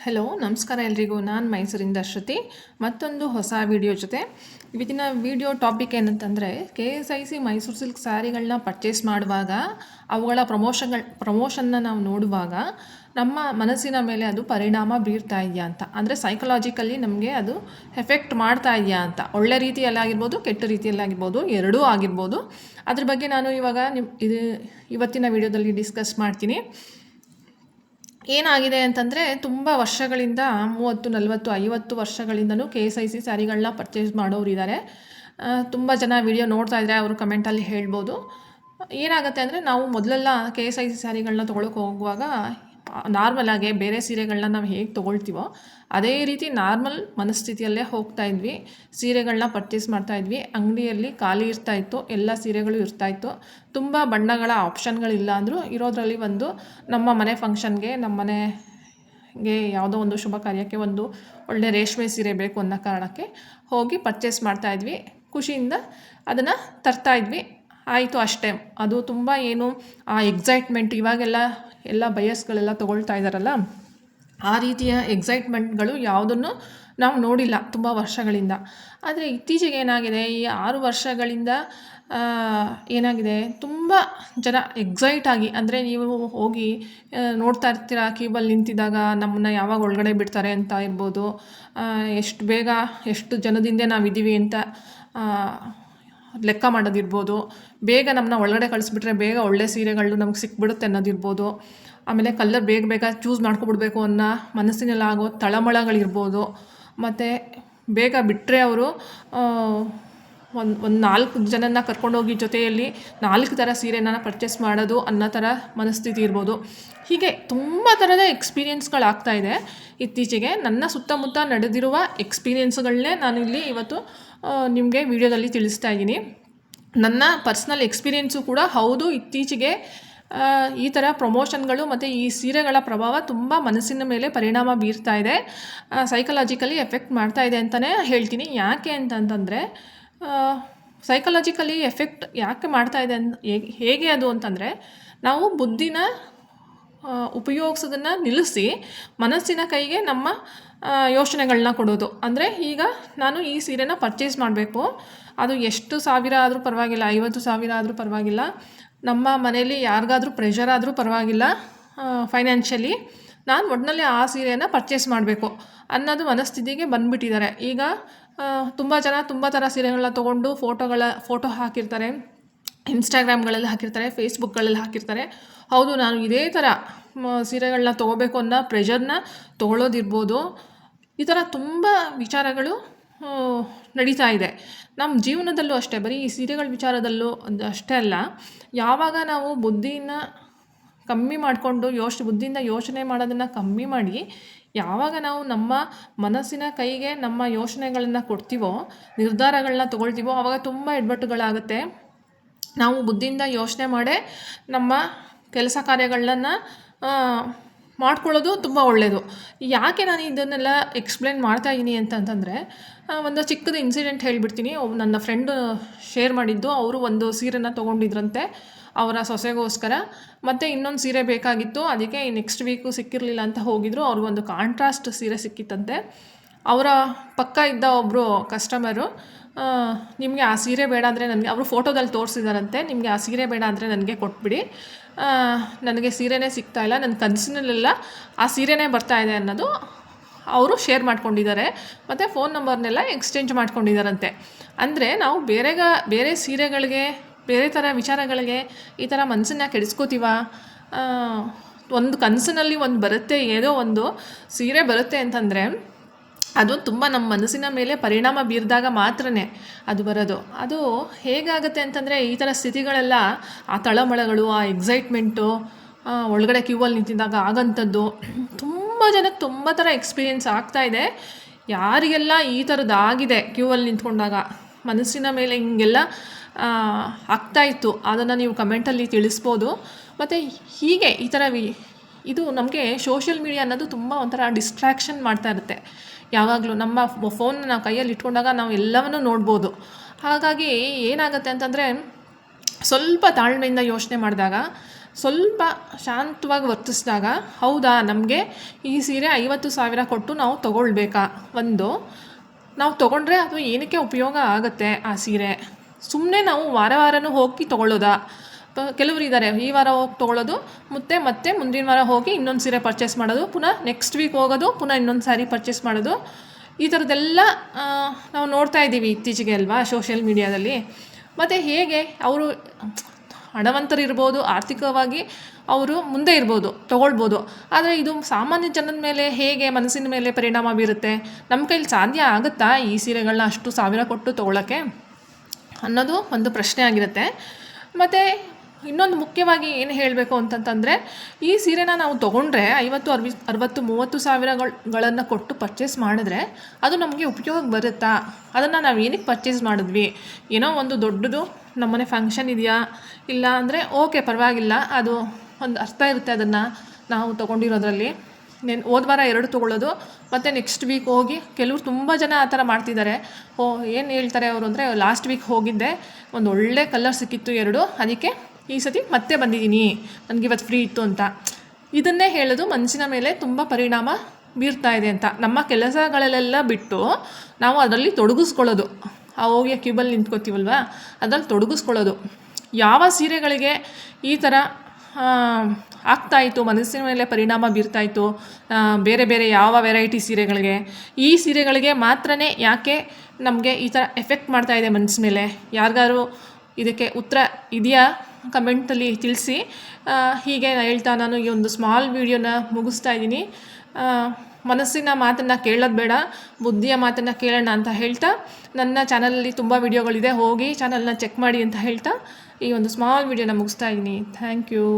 Hello ನಮಸ್ಕಾರ ಎಲ್ರಿಗೂ. ನಾನು ಮೈಸೂರಿಂದ ಶ್ರುತಿ. ಮತ್ತೊಂದು ಹೊಸ ವಿಡಿಯೋ ಜೊತೆ. ಇವತ್ತಿನ ವಿಡಿಯೋ ಟಾಪಿಕ್ ಏನಂತಂದರೆ, KSIC ಮೈಸೂರು ಸಿಲ್ಕ್ ಸ್ಯಾರಿಗಳನ್ನ ಪರ್ಚೇಸ್ ಮಾಡುವಾಗ ಅವುಗಳ ಪ್ರಮೋಷನ್ನ ನಾವು ನೋಡುವಾಗ ನಮ್ಮ ಮನಸ್ಸಿನ ಮೇಲೆ ಅದು ಪರಿಣಾಮ ಬೀರ್ತಾ ಇದೆಯಾ ಅಂತ, ಅಂದರೆ ಸೈಕಲಾಜಿಕಲಿ ನಮಗೆ ಅದು ಎಫೆಕ್ಟ್ ಮಾಡ್ತಾ ಇದೆಯಾ ಅಂತ. ಒಳ್ಳೆ ರೀತಿಯಲ್ಲಾಗಿರ್ಬೋದು, ಕೆಟ್ಟ ರೀತಿಯಲ್ಲಾಗಿರ್ಬೋದು, ಎರಡೂ ಆಗಿರ್ಬೋದು. ಅದ್ರ ಬಗ್ಗೆ ನಾನು ಇವಾಗ ಇವತ್ತಿನ ವಿಡಿಯೋದಲ್ಲಿ ಡಿಸ್ಕಸ್ ಮಾಡ್ತೀನಿ. ಏನಾಗಿದೆ ಅಂತಂದರೆ, ತುಂಬ ವರ್ಷಗಳಿಂದ 30, 40, 50 ವರ್ಷಗಳಿಂದನೂ KSIC ಸ್ಯಾರಿಗಳನ್ನ ಪರ್ಚೇಸ್ ಮಾಡೋರಿದ್ದಾರೆ. ತುಂಬ ಜನ ವಿಡಿಯೋ ನೋಡ್ತಾ ಇದ್ದರೆ ಅವರು ಕಮೆಂಟಲ್ಲಿ ಹೇಳ್ಬೋದು. ಏನಾಗುತ್ತೆ ಅಂದರೆ, ನಾವು ಮೊದಲೆಲ್ಲ KSIC ಸ್ಯಾರಿಗಳನ್ನ ತೊಗೊಳಕ್ಕೆ ಹೋಗುವಾಗ ನಾರ್ಮಲಾಗೆ ಬೇರೆ ಸೀರೆಗಳನ್ನ ನಾವು ಹೇಗೆ ತೊಗೊಳ್ತೀವೋ ಅದೇ ರೀತಿ ನಾರ್ಮಲ್ ಮನಸ್ಥಿತಿಯಲ್ಲೇ ಹೋಗ್ತಾ ಇದ್ವಿ. ಸೀರೆಗಳನ್ನ ಪರ್ಚೇಸ್ ಮಾಡ್ತಾಯಿದ್ವಿ. ಅಂಗಡಿಯಲ್ಲಿ ಖಾಲಿ ಇರ್ತಾಯಿತ್ತು, ಎಲ್ಲ ಸೀರೆಗಳು ಇರ್ತಾಯಿತ್ತು. ತುಂಬ ಬಣ್ಣಗಳ ಆಪ್ಷನ್ಗಳಿಲ್ಲ ಅಂದರೂ ಇರೋದ್ರಲ್ಲಿ ಒಂದು ನಮ್ಮ ಮನೆ ಫಂಕ್ಷನ್ಗೆ, ನಮ್ಮ ಮನೆಗೆ ಯಾವುದೋ ಒಂದು ಶುಭ ಕಾರ್ಯಕ್ಕೆ ಒಂದು ಒಳ್ಳೆ ರೇಷ್ಮೆ ಸೀರೆ ಬೇಕು ಅನ್ನೋ ಕಾರಣಕ್ಕೆ ಹೋಗಿ ಪರ್ಚೇಸ್ ಮಾಡ್ತಾಯಿದ್ವಿ. ಖುಷಿಯಿಂದ ಅದನ್ನು ತರ್ತಾಯಿದ್ವಿ. ಆಯಿತು, ಅಷ್ಟೇ. ಅದು ತುಂಬ ಏನು ಆ ಎಕ್ಸೈಟ್ಮೆಂಟ್, ಇವಾಗೆಲ್ಲ ಎಲ್ಲ ಬಯಸ್ಗಳೆಲ್ಲ ತೊಗೊಳ್ತಾ ಇದ್ದಾರಲ್ಲ, ಆ ರೀತಿಯ ಎಕ್ಸೈಟ್ಮೆಂಟ್ಗಳು ಯಾವುದನ್ನು ನಾವು ನೋಡಿಲ್ಲ ತುಂಬ ವರ್ಷಗಳಿಂದ. ಆದರೆ ಇತ್ತೀಚೆಗೆ ಏನಾಗಿದೆ, ಈ 6 ವರ್ಷಗಳಿಂದ ಏನಾಗಿದೆ, ತುಂಬ ಜನ ಎಕ್ಸೈಟ್ ಆಗಿ, ಅಂದರೆ ನೀವು ಹೋಗಿ ನೋಡ್ತಾ ಇರ್ತೀರ, ಕ್ಯೂಬಲ್ಲಿ ನಿಂತಿದ್ದಾಗ ನಮ್ಮನ್ನ ಯಾವಾಗ ಒಳಗಡೆ ಬಿಡ್ತಾರೆ ಅಂತ ಇರ್ಬೋದು, ಎಷ್ಟು ಬೇಗ ಎಷ್ಟು ಜನದಿಂದ ನಾವಿದ್ದೀವಿ ಅಂತ ಲೆಕ್ಕ ಮಾಡೋದಿರ್ಬೋದು, ಬೇಗ ನಮ್ಮನ್ನ ಒಳಗಡೆ ಕಳಿಸ್ಬಿಟ್ರೆ ಬೇಗ ಒಳ್ಳೆ ಸೀರೆಗಳು ನಮ್ಗೆ ಸಿಕ್ಬಿಡುತ್ತೆ ಅನ್ನೋದಿರ್ಬೋದು, ಆಮೇಲೆ ಕಲರ್ ಬೇಗ ಬೇಗ ಚೂಸ್ ಮಾಡ್ಕೊಬಿಡ್ಬೇಕು ಅನ್ನೋ ಮನಸ್ಸಿನಲ್ಲಾಗೋ ತಳಮಳಗಳಿರ್ಬೋದು, ಮತ್ತು ಬೇಗ ಬಿಟ್ಟರೆ ಅವರು ಒಂದು 4 ಜನನ ಕರ್ಕೊಂಡೋಗಿ ಜೊತೆಯಲ್ಲಿ 4 ಥರ ಸೀರೆನ ಪರ್ಚೇಸ್ ಮಾಡೋದು ಅನ್ನೋ ಥರ ಮನಸ್ಥಿತಿ ಇರ್ಬೋದು. ಹೀಗೆ ತುಂಬ ಥರದ ಎಕ್ಸ್ಪೀರಿಯೆನ್ಸ್ಗಳಾಗ್ತಾಯಿದೆ ಇತ್ತೀಚೆಗೆ. ನನ್ನ ಸುತ್ತಮುತ್ತ ನಡೆದಿರುವ ಎಕ್ಸ್ಪೀರಿಯೆನ್ಸ್ಗಳನ್ನೇ ನಾನು ಇಲ್ಲಿ ಇವತ್ತು ನಿಮಗೆ ವಿಡಿಯೋದಲ್ಲಿ ತಿಳಿಸ್ತಾ ಇದ್ದೀನಿ. ನನ್ನ ಪರ್ಸ್ನಲ್ ಎಕ್ಸ್ಪೀರಿಯೆನ್ಸು ಕೂಡ ಹೌದು. ಇತ್ತೀಚೆಗೆ ಈ ಥರ ಪ್ರಮೋಷನ್ಗಳು ಮತ್ತು ಈ ಸೀರೆಗಳ ಪ್ರಭಾವ ತುಂಬ ಮನಸ್ಸಿನ ಮೇಲೆ ಪರಿಣಾಮ ಬೀರ್ತಾ ಇದೆ, ಸೈಕಲಾಜಿಕಲಿ ಎಫೆಕ್ಟ್ ಮಾಡ್ತಾ ಇದೆ ಅಂತಲೇ ಹೇಳ್ತೀನಿ. ಯಾಕೆ ಅಂತಂತಂದರೆ, ಸೈಕಲಾಜಿಕಲಿ ಎಫೆಕ್ಟ್ ಯಾಕೆ ಮಾಡ್ತಾ ಇದೆ ಹೇಗೆ ಅದು ಅಂತಂದರೆ, ನಾವು ಬುದ್ಧಿನ ಉಪಯೋಗಿಸೋದನ್ನು ನಿಲ್ಲಿಸಿ ಮನಸ್ಸಿನ ಕೈಗೆ ನಮ್ಮ ಯೋಚನೆಗಳನ್ನ ಕೊಡೋದು. ಅಂದರೆ ಈಗ ನಾನು ಈ ಸೀರೆನ ಪರ್ಚೇಸ್ ಮಾಡಬೇಕು, ಅದು ಎಷ್ಟು ಸಾವಿರ ಆದರೂ ಪರವಾಗಿಲ್ಲ, 50,000 ಆದರೂ ಪರವಾಗಿಲ್ಲ, ನಮ್ಮ ಮನೇಲಿ ಯಾರಿಗಾದ್ರೂ ಪ್ರೆಷರ್ ಆದರೂ ಪರವಾಗಿಲ್ಲ, ಫೈನಾನ್ಷಿಯಲಿ ನಾನು ಒಟ್ಟಿನಲ್ಲಿ ಆ ಸೀರೆಯನ್ನು ಪರ್ಚೇಸ್ ಮಾಡಬೇಕು ಅನ್ನೋದು ಮನಸ್ಥಿತಿಗೆ ಬಂದುಬಿಟ್ಟಿದ್ದಾರೆ. ಈಗ ತುಂಬ ಜನ ತುಂಬ ಥರ ಸೀರೆಗಳನ್ನ ತೊಗೊಂಡು ಫೋಟೋ ಹಾಕಿರ್ತಾರೆ, ಇನ್ಸ್ಟಾಗ್ರಾಮ್ಗಳಲ್ಲಿ ಹಾಕಿರ್ತಾರೆ, ಫೇಸ್ಬುಕ್ಗಳಲ್ಲಿ ಹಾಕಿರ್ತಾರೆ. ಹೌದು, ನಾನು ಇದೇ ಥರ ಸೀರೆಗಳನ್ನ ತೊಗೋಬೇಕು ಅನ್ನೋ ಪ್ರೆಷರ್ನ ತೊಗೊಳ್ಳೋದಿರ್ಬೋದು. ಈ ಥರ ತುಂಬ ವಿಚಾರಗಳು ನಡೀತಾ ಇದೆ ನಮ್ಮ ಜೀವನದಲ್ಲೂ ಅಷ್ಟೇ. ಬರೀ ಈ ಸೀರೆಗಳ ವಿಚಾರದಲ್ಲೂ ಅಷ್ಟೇ ಅಲ್ಲ, ಯಾವಾಗ ನಾವು ಬುದ್ಧಿನ ಕಮ್ಮಿ ಮಾಡಿಕೊಂಡು ಬುದ್ಧಿಯಿಂದ ಯೋಚನೆ ಮಾಡೋದನ್ನು ಕಮ್ಮಿ ಮಾಡಿ ಯಾವಾಗ ನಾವು ನಮ್ಮ ಮನಸ್ಸಿನ ಕೈಗೆ ನಮ್ಮ ಯೋಚನೆಗಳನ್ನು ಕೊಡ್ತೀವೋ, ನಿರ್ಧಾರಗಳನ್ನ ತೊಗೊಳ್ತೀವೋ, ಆವಾಗ ತುಂಬ ಎಡ್ವಟ್ಟುಗಳಾಗುತ್ತೆ. ನಾವು ಬುದ್ಧಿಯಿಂದ ಯೋಚನೆ ಮಾಡೇ ನಮ್ಮ ಕೆಲಸ ಕಾರ್ಯಗಳನ್ನ ಮಾಡ್ಕೊಳ್ಳೋದು ತುಂಬ ಒಳ್ಳೆಯದು. ಯಾಕೆ ನಾನು ಇದನ್ನೆಲ್ಲ ಎಕ್ಸ್ಪ್ಲೇನ್ ಮಾಡ್ತಾ ಇದ್ದೀನಿ ಅಂತಂದರೆ, ಒಂದು ಚಿಕ್ಕದು ಇನ್ಸಿಡೆಂಟ್ ಹೇಳಿಬಿಡ್ತೀನಿ. ನನ್ನ ಫ್ರೆಂಡು ಶೇರ್ ಮಾಡಿದ್ದು. ಅವರು ಒಂದು ಸೀರೆನ ತೊಗೊಂಡಿದ್ರಂತೆ ಅವರ ಸೊಸೆಗೋಸ್ಕರ, ಮತ್ತು ಇನ್ನೊಂದು ಸೀರೆ ಬೇಕಾಗಿತ್ತು. ಅದಕ್ಕೆ ನೆಕ್ಸ್ಟ್ ವೀಕು ಸಿಕ್ಕಿರಲಿಲ್ಲ ಅಂತ ಹೋಗಿದ್ರು. ಅವ್ರಿಗೊಂದು ಕಾಂಟ್ರಾಸ್ಟ್ ಸೀರೆ ಸಿಕ್ಕಿತ್ತಂತೆ. ಅವರ ಪಕ್ಕ ಇದ್ದ ಒಬ್ಬರು ಕಸ್ಟಮರು, ನಿಮಗೆ ಆ ಸೀರೆ ಬೇಡ ಅಂದರೆ ನನಗೆ, ಅವರು ಫೋಟೋದಲ್ಲಿ ತೋರಿಸಿದಾರಂತೆ, ನಿಮಗೆ ಆ ಸೀರೆ ಬೇಡ ಅಂದರೆ ನನಗೆ ಕೊಟ್ಬಿಡಿ, ನನಗೆ ಸೀರೆನೇ ಸಿಗ್ತಾಯಿಲ್ಲ, ನನ್ನ ಕನಸಿನಲ್ಲೆಲ್ಲ ಆ ಸೀರೆನೇ ಬರ್ತಾಯಿದೆ ಅನ್ನೋದು ಅವರು ಶೇರ್ ಮಾಡ್ಕೊಂಡಿದ್ದಾರೆ. ಮತ್ತು ಫೋನ್ ನಂಬರ್ನೆಲ್ಲ ಎಕ್ಸ್ಚೇಂಜ್ ಮಾಡ್ಕೊಂಡಿದ್ದಾರಂತೆ. ಅಂದರೆ ನಾವು ಬೇರೆ ಸೀರೆಗಳಿಗೆ, ಬೇರೆ ಥರ ವಿಚಾರಗಳಿಗೆ ಈ ಥರ ಮನಸ್ಸನ್ನ ಕೆಡಿಸ್ಕೋತೀವ. ಒಂದು ಕನಸಿನಲ್ಲಿ ಒಂದು ಬರುತ್ತೆ, ಏನೋ ಒಂದು ಸೀರೆ ಬರುತ್ತೆ ಅಂತಂದರೆ ಅದು ತುಂಬ ನಮ್ಮ ಮನಸ್ಸಿನ ಮೇಲೆ ಪರಿಣಾಮ ಬೀರಿದಾಗ ಮಾತ್ರನೇ ಅದು ಬರೋದು. ಅದು ಹೇಗಾಗುತ್ತೆ ಅಂತಂದರೆ, ಈ ಥರ ಸ್ಥಿತಿಗಳೆಲ್ಲ, ಆ ತಳಮಳಗಳು, ಆ ಎಕ್ಸೈಟ್ಮೆಂಟು, ಒಳಗಡೆ ಕ್ಯೂವಲ್ಲಿ ನಿಂತಿದ್ದಾಗ ಆಗೋಂಥದ್ದು ತುಂಬ ಜನಕ್ಕೆ ತುಂಬ ಥರ ಎಕ್ಸ್ಪೀರಿಯೆನ್ಸ್ ಆಗ್ತಾಯಿದೆ. ಯಾರಿಗೆಲ್ಲ ಈ ಥರದ್ದಾಗಿದೆ, ಕ್ಯೂವಲ್ಲಿ ನಿಂತ್ಕೊಂಡಾಗ ಮನಸ್ಸಿನ ಮೇಲೆ ಹಿಂಗೆಲ್ಲ ಆಗ್ತಾಯಿತ್ತು, ಅದನ್ನು ನೀವು ಕಮೆಂಟಲ್ಲಿ ತಿಳಿಸ್ಬೋದು. ಮತ್ತು ಹೀಗೆ ಈ ಥರ ಇದು ನಮಗೆ ಸೋಷಿಯಲ್ ಮೀಡಿಯಾ ಅನ್ನೋದು ತುಂಬ ಒಂಥರ ಡಿಸ್ಟ್ರ್ಯಾಕ್ಷನ್ ಮಾಡ್ತಾ ಇರುತ್ತೆ. ಯಾವಾಗಲೂ ನಮ್ಮ ಫೋನ್ನ ನಾವು ಕೈಯಲ್ಲಿ ಇಟ್ಕೊಂಡಾಗ ನಾವು ಎಲ್ಲವನ್ನೂ ನೋಡ್ಬೋದು. ಹಾಗಾಗಿ ಏನಾಗುತ್ತೆ ಅಂತಂದರೆ, ಸ್ವಲ್ಪ ತಾಳ್ಮೆಯಿಂದ ಯೋಚನೆ ಮಾಡಿದಾಗ ಸ್ವಲ್ಪ ಶಾಂತವಾಗಿ ವರ್ತಿಸಿದಾಗ ಹೌದಾ ನಮಗೆ ಈ ಸೀರೆ 50,000 ಕೊಟ್ಟು ನಾವು ತೊಗೊಳ್ಬೇಕಾ, ಒಂದು ನಾವು ತೊಗೊಂಡ್ರೆ ಅದು ಏನಕ್ಕೆ ಉಪಯೋಗ ಆಗುತ್ತೆ ಆ ಸೀರೆ, ಸುಮ್ಮನೆ ನಾವು ವಾರನೂ ಹೋಗಿ ತೊಗೊಳ್ಳೋದಾ. ಕೆಲವರು ಇದ್ದಾರೆ, ಈ ವಾರ ಹೋಗಿ ತೊಗೊಳ್ಳೋದು ಮತ್ತೆ ಮುಂದಿನ ವಾರ ಹೋಗಿ ಇನ್ನೊಂದು ಸೀರೆ ಪರ್ಚೇಸ್ ಮಾಡೋದು, ಪುನಃ ನೆಕ್ಸ್ಟ್ ವೀಕ್ ಹೋಗೋದು, ಪುನಃ ಇನ್ನೊಂದು ಸ್ಯಾರಿ ಪರ್ಚೇಸ್ ಮಾಡೋದು. ಈ ಥರದ್ದೆಲ್ಲ ನಾವು ನೋಡ್ತಾ ಇದ್ದೀವಿ ಇತ್ತೀಚೆಗೆ ಅಲ್ವಾ ಸೋಷಿಯಲ್ ಮೀಡಿಯಾದಲ್ಲಿ. ಮತ್ತು ಹೇಗೆ ಅವರು ಹಣವಂತರಿರ್ಬೋದು, ಆರ್ಥಿಕವಾಗಿ ಅವರು ಮುಂದೆ ಇರ್ಬೋದು, ತೊಗೊಳ್ಬೋದು. ಆದರೆ ಇದು ಸಾಮಾನ್ಯ ಜನದ ಮೇಲೆ ಹೇಗೆ ಮನಸ್ಸಿನ ಮೇಲೆ ಪರಿಣಾಮ ಬೀರುತ್ತೆ, ನಮ್ಮ ಕೈಲಿ ಸಾಧ್ಯ ಆಗುತ್ತಾ ಈ ಸೀರೆಗಳನ್ನ ಅಷ್ಟು ಸಾವಿರ ಕೊಟ್ಟು ತೊಗೊಳ್ಳೋಕ್ಕೆ ಅನ್ನೋದು ಒಂದು ಪ್ರಶ್ನೆ ಆಗಿರುತ್ತೆ. ಮತ್ತು ಇನ್ನೊಂದು ಮುಖ್ಯವಾಗಿ ಏನು ಹೇಳಬೇಕು ಅಂತಂತಂದರೆ, ಈ ಸೀರೆನ ನಾವು ತೊಗೊಂಡ್ರೆ 50, 60, 30 ಸಾವಿರಗಳನ್ನು ಕೊಟ್ಟು ಪರ್ಚೇಸ್ ಮಾಡಿದ್ರೆ ಅದು ನಮಗೆ ಉಪಯೋಗ ಬರುತ್ತಾ, ಅದನ್ನು ನಾವು ಏನಕ್ಕೆ ಪರ್ಚೇಸ್ ಮಾಡಿದ್ವಿ, ಏನೋ ಒಂದು ದೊಡ್ಡದು ನಮ್ಮನೆ ಫಂಕ್ಷನ್ ಇದೆಯಾ, ಇಲ್ಲ ಅಂದರೆ ಓಕೆ ಪರವಾಗಿಲ್ಲ, ಅದು ಒಂದು ಅರ್ಥ ಇರುತ್ತೆ ಅದನ್ನು ನಾವು ತೊಗೊಂಡಿರೋದ್ರಲ್ಲಿ. ಹೋದ ವಾರ 2 ತೊಗೊಳ್ಳೋದು, ಮತ್ತು ನೆಕ್ಸ್ಟ್ ವೀಕ್ ಹೋಗಿ ಕೆಲವರು ತುಂಬ ಜನ ಆ ಥರ ಮಾಡ್ತಿದ್ದಾರೆ. ಏನು ಹೇಳ್ತಾರೆ ಅವರು ಅಂದರೆ, ಲಾಸ್ಟ್ ವೀಕ್ ಹೋಗಿದ್ದೆ, ಒಂದು ಒಳ್ಳೆ ಕಲರ್ ಸಿಕ್ಕಿತ್ತು 2, ಅದಕ್ಕೆ ಈ ಸತಿ ಮತ್ತೆ ಬಂದಿದ್ದೀನಿ, ನನಗಿವತ್ತು ಫ್ರೀ ಇತ್ತು ಅಂತ. ಇದನ್ನೇ ಹೇಳೋದು ಮನಸ್ಸಿನ ಮೇಲೆ ತುಂಬ ಪರಿಣಾಮ ಬೀರ್ತಾ ಇದೆ ಅಂತ. ನಮ್ಮ ಕೆಲಸಗಳಲ್ಲೆಲ್ಲ ಬಿಟ್ಟು ನಾವು ಅದರಲ್ಲಿ ತೊಡಗಿಸ್ಕೊಳ್ಳೋದು, ಹೋಗಿ ಕ್ಯೂಬಲ್ಲಿ ನಿಂತ್ಕೋತೀವಲ್ವ, ಅದರಲ್ಲಿ ತೊಡಗಿಸ್ಕೊಳ್ಳೋದು. ಯಾವ ಸೀರೆಗಳಿಗೆ ಈ ಥರ ಆಗ್ತಾಯಿತ್ತು, ಮನಸ್ಸಿನ ಮೇಲೆ ಪರಿಣಾಮ ಬೀರ್ತಾಯಿತ್ತು, ಬೇರೆ ಬೇರೆ ಯಾವ ವೆರೈಟಿ ಸೀರೆಗಳಿಗೆ, ಈ ಸೀರೆಗಳಿಗೆ ಮಾತ್ರನೇ ಯಾಕೆ ನಮಗೆ ಈ ಥರ ಎಫೆಕ್ಟ್ ಮಾಡ್ತಾಯಿದೆ ಮನಸ್ಸಿನ ಮೇಲೆ, ಯಾರಿಗಾರು ಇದಕ್ಕೆ ಉತ್ತರ ಇದೆಯಾ ಕಮೆಂಟಲ್ಲಿ ತಿಳಿಸಿ. ಹೀಗೆ ಹೇಳ್ತಾ ನಾನು ಈ ಒಂದು ಸ್ಮಾಲ್ ವಿಡಿಯೋನ ಮುಗಿಸ್ತಾ ಇದ್ದೀನಿ. ಮನಸ್ಸಿನ ಮಾತನ್ನು ಕೇಳೋದು ಬೇಡ, ಬುದ್ಧಿಯ ಮಾತನ್ನು ಕೇಳೋಣ ಅಂತ ಹೇಳ್ತಾ, ನನ್ನ ಚಾನಲಲ್ಲಿ ತುಂಬ ವಿಡಿಯೋಗಳಿದೆ, ಹೋಗಿ ಚಾನಲ್ನ ಚೆಕ್ ಮಾಡಿ ಅಂತ ಹೇಳ್ತಾ ಈ ಒಂದು ಸ್ಮಾಲ್ ವಿಡಿಯೋನ ಮುಗಿಸ್ತಾ ಇದ್ದೀನಿ. Thank you.